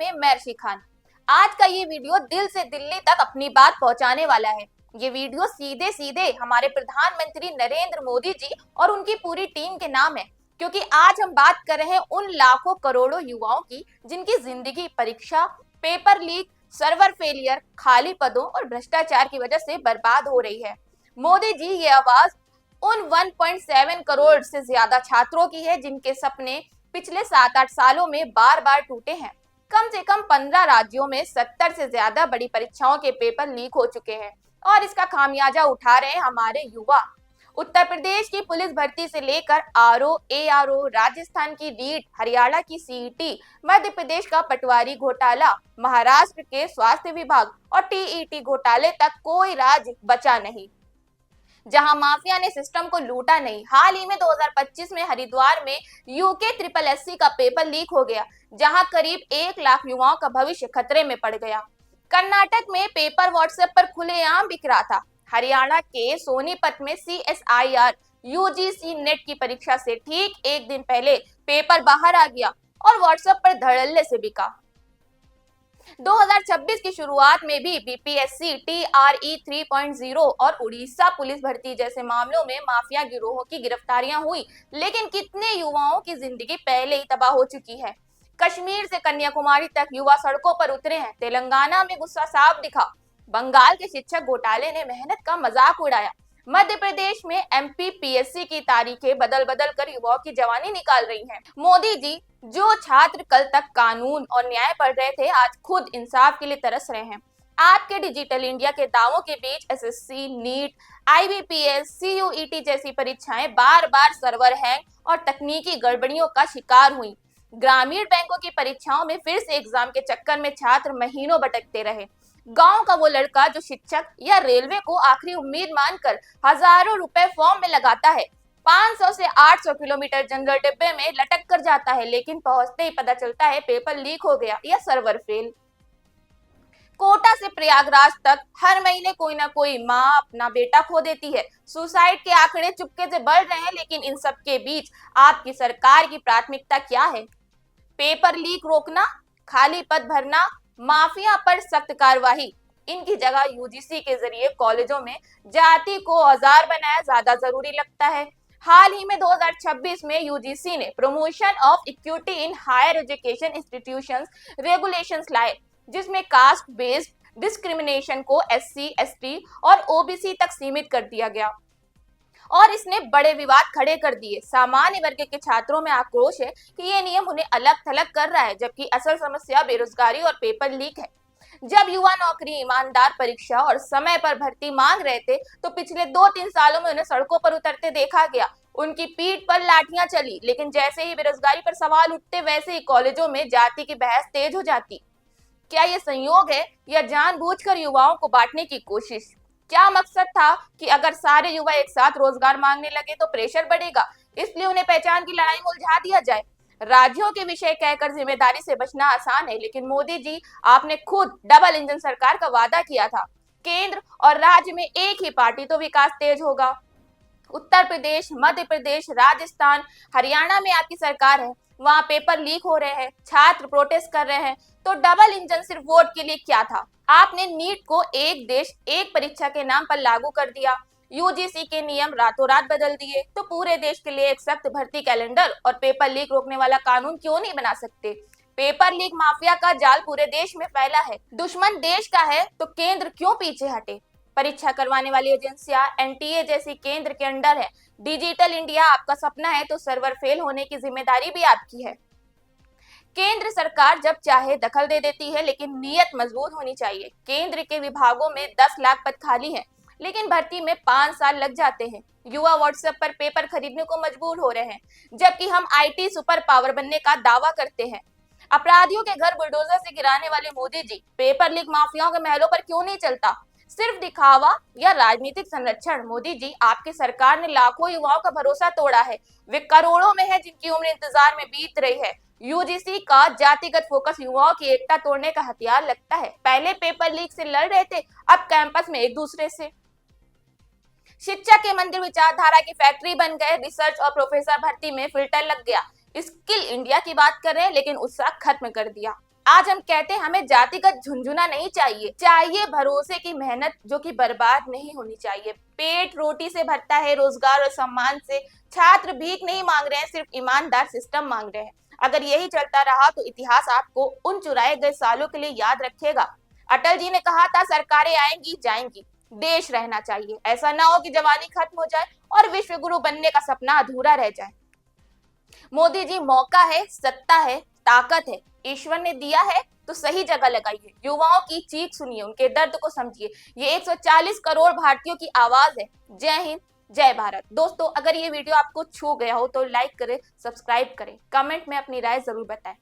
में महर्षि खान। आज का ये वीडियो दिल से दिल्ली तक अपनी बात पहुंचाने वाला है। ये वीडियो सीधे सीधे हमारे प्रधानमंत्री नरेंद्र मोदी जी और उनकी पूरी टीम के नाम है, क्योंकि आज हम बात कर रहे हैं उन लाखों करोड़ों युवाओं की जिनकी जिंदगी परीक्षा, पेपर लीक, सर्वर फेलियर, खाली पदों और भ्रष्टाचार की वजह से बर्बाद हो रही है। मोदी जी, ये आवाज उन 1.7 करोड़ से ज्यादा छात्रों की है जिनके सपने पिछले 7-8 सालों में बार बार टूटे हैं। कम से कम 15 राज्यों में 70 से ज्यादा बड़ी परीक्षाओं के पेपर लीक हो चुके हैं और इसका खामियाजा उठा रहे हैं हमारे युवा। उत्तर प्रदेश की पुलिस भर्ती से लेकर आरओ, एआरओ, राजस्थान की रीट, हरियाणा की सीईटी, मध्य प्रदेश का पटवारी घोटाला, महाराष्ट्र के स्वास्थ्य विभाग और टीईटी घोटाले तक कोई राज्य बचा नहीं जहां माफिया ने सिस्टम को लूटा नहीं। हाल ही में 2025 में हरिद्वार में यूके ट्रिपल एससी का पेपर लीक हो गया, जहां करीब 1 लाख युवाओं का भविष्य खतरे में पड़ गया। कर्नाटक में पेपर व्हाट्सएप पर खुलेआम बिक रहा था। हरियाणा के सोनीपत में CSIR UGC नेट की परीक्षा से ठीक एक दिन पहले पेपर बाहर आ गया और व्हाट्सएप पर धड़ल्ले से बिका। 2026 की शुरुआत में भी BPSC, TRE 3.0 और उड़ीसा पुलिस भर्ती जैसे मामलों में माफिया गिरोहों की गिरफ्तारियां हुई, लेकिन कितने युवाओं की जिंदगी पहले ही तबाह हो चुकी है। कश्मीर से कन्याकुमारी तक युवा सड़कों पर उतरे हैं। तेलंगाना में गुस्सा साफ दिखा। बंगाल के शिक्षक घोटाले ने मेहनत का मजाक उड़ाया। मध्य प्रदेश में MPPSC की तारीखें बदल बदल कर युवाओं की जवानी निकाल रही हैं। मोदी जी, जो छात्र कल तक कानून और न्याय पढ़ रहे थे, आज खुद इंसाफ के लिए तरस रहे हैं। आपके डिजिटल इंडिया के दावों के बीच SSC, नीट, IBPS, CUET जैसी परीक्षाएं बार बार सर्वर हैंग और तकनीकी गड़बड़ियों का शिकार हुई। ग्रामीण बैंकों की परीक्षाओं में फिर से एग्जाम के चक्कर में छात्र महीनों भटकते रहे। गांव का वो लड़का जो शिक्षक या रेलवे को आखिरी उम्मीद मानकर हजारों रुपए फॉर्म में लगाता है, 500 से 800 किलोमीटर जनरल डिब्बे में लटक कर जाता है, लेकिन पहुंचते ही पता चलता है पेपर लीक हो गया या सर्वर फेल। कोटा से प्रयागराज तक हर महीने कोई ना कोई माँ अपना बेटा खो देती है। सुसाइड के आंकड़े चुपके से बढ़ रहे हैं, लेकिन इन सब के बीच आपकी सरकार की प्राथमिकता क्या है? पेपर लीक रोकना, खाली पद भरना, माफिया पर सख्त कार्रवाई। इनकी जगह UGC के जरिए कॉलेजों में जाति को औजार बनाया ज्यादा जरूरी लगता है। हाल ही में 2026 में UGC ने promotion of equity in higher education institutions regulations लाए, जिसमें कास्ट बेस्ड डिस्क्रिमिनेशन को SC, ST और OBC तक सीमित कर दिया गया और इसने बड़े विवाद खड़े कर दिए। सामान्य वर्ग के छात्रों में आक्रोश है कि ये नियम उन्हें अलग थलग कर रहा है, जबकि असल समस्या बेरोजगारी और पेपर लीक है। जब युवा नौकरी, ईमानदार परीक्षा और समय पर भर्ती मांग रहे थे, तो पिछले 2-3 सालों में उन्हें सड़कों पर उतरते देखा गया। उनकी पीठ पर लाठियां चली, लेकिन जैसे ही बेरोजगारी पर सवाल उठते, वैसे ही कॉलेजों में जाति की बहस तेज हो जाती। क्या ये संयोग है या जानबूझकर युवाओं को बांटने की कोशिश? क्या मकसद था कि अगर सारे युवा एक साथ रोजगार मांगने लगे तो प्रेशर बढ़ेगा, इसलिए उन्हें पहचान की लड़ाई में उलझा दिया जाए? राज्यों के विषय कहकर जिम्मेदारी से बचना आसान है, लेकिन मोदी जी, आपने खुद डबल इंजन सरकार का वादा किया था। केंद्र और राज्य में एक ही पार्टी तो विकास तेज होगा। उत्तर प्रदेश, मध्य प्रदेश, राजस्थान, हरियाणा में आपकी सरकार है, वहां पेपर लीक हो रहे हैं, छात्र प्रोटेस्ट कर रहे हैं, तो डबल इंजन सिर्फ वोट के लिए क्या था? आपने नीट को एक देश एक परीक्षा के नाम पर लागू कर दिया, UGC के नियम रातों रात बदल दिए, तो पूरे देश के लिए एक सख्त भर्ती कैलेंडर और पेपर लीक रोकने वाला कानून क्यों नहीं बना सकते? पेपर लीक माफिया का जाल पूरे देश में फैला है। दुश्मन देश का है तो केंद्र क्यों पीछे हटे? परीक्षा करवाने वाली एजेंसियां NTA जैसी केंद्र के अंडर है। डिजिटल इंडिया आपका सपना है तो सर्वर फेल होने की जिम्मेदारी भी आपकी है। केंद्र सरकार जब चाहे दखल दे देती है, लेकिन नीयत मजबूत होनी चाहिए। केंद्र के विभागों में 10 लाख पद खाली हैं, लेकिन भर्ती में 5 साल लग जाते हैं। युवा व्हाट्सएप पर पेपर खरीदने को मजबूर हो रहे हैं, जबकि हम IT सुपर पावर बनने का दावा करते हैं। अपराधियों के घर बुलडोजर से गिराने वाले मोदी जी, पेपर लीक माफियाओं के महलों पर क्यों नहीं चलता? सिर्फ दिखावा या राजनीतिक संरक्षण? मोदी जी, आपकी सरकार ने लाखों युवाओं का भरोसा तोड़ा है। वे करोड़ों में है जिनकी उम्र इंतजार में बीत रही है। UGC का जातिगत फोकस युवाओं की एकता तोड़ने का हथियार लगता है। पहले पेपर लीक से लड़ रहे थे, अब कैंपस में एक दूसरे से। शिक्षा के मंदिर विचारधारा की फैक्ट्री बन गए। रिसर्च और प्रोफेसर भर्ती में फिल्टर लग गया। स्किल इंडिया की बात कर रहे हैं, लेकिन उत्साह खत्म कर दिया। आज हम कहते हैं हमें जातिगत झुंझुना नहीं चाहिए, चाहिए भरोसे की मेहनत जो कि बर्बाद नहीं होनी चाहिए। पेट रोटी से भरता है, रोजगार और सम्मान से। छात्र भीख नहीं मांग रहे हैं, सिर्फ ईमानदार सिस्टम मांग रहे हैं। अगर यही चलता रहा तो इतिहास आपको उन चुराए गए सालों के लिए याद रखेगा। अटल जी ने कहा था सरकारें आएंगी जाएंगी, देश रहना चाहिए। ऐसा ना हो कि जवानी खत्म हो जाए और विश्व गुरु बनने का सपना अधूरा रह जाए। मोदी जी, मौका है, सत्ता है, ताकत है, ईश्वर ने दिया है तो सही जगह लगाइए। युवाओं की चीख सुनिए, उनके दर्द को समझिए। ये 140 करोड़ भारतीयों की आवाज है। जय हिंद, जय भारत। दोस्तों, अगर ये वीडियो आपको छू गया हो तो लाइक करें, सब्सक्राइब करें, कमेंट में अपनी राय जरूर बताएं।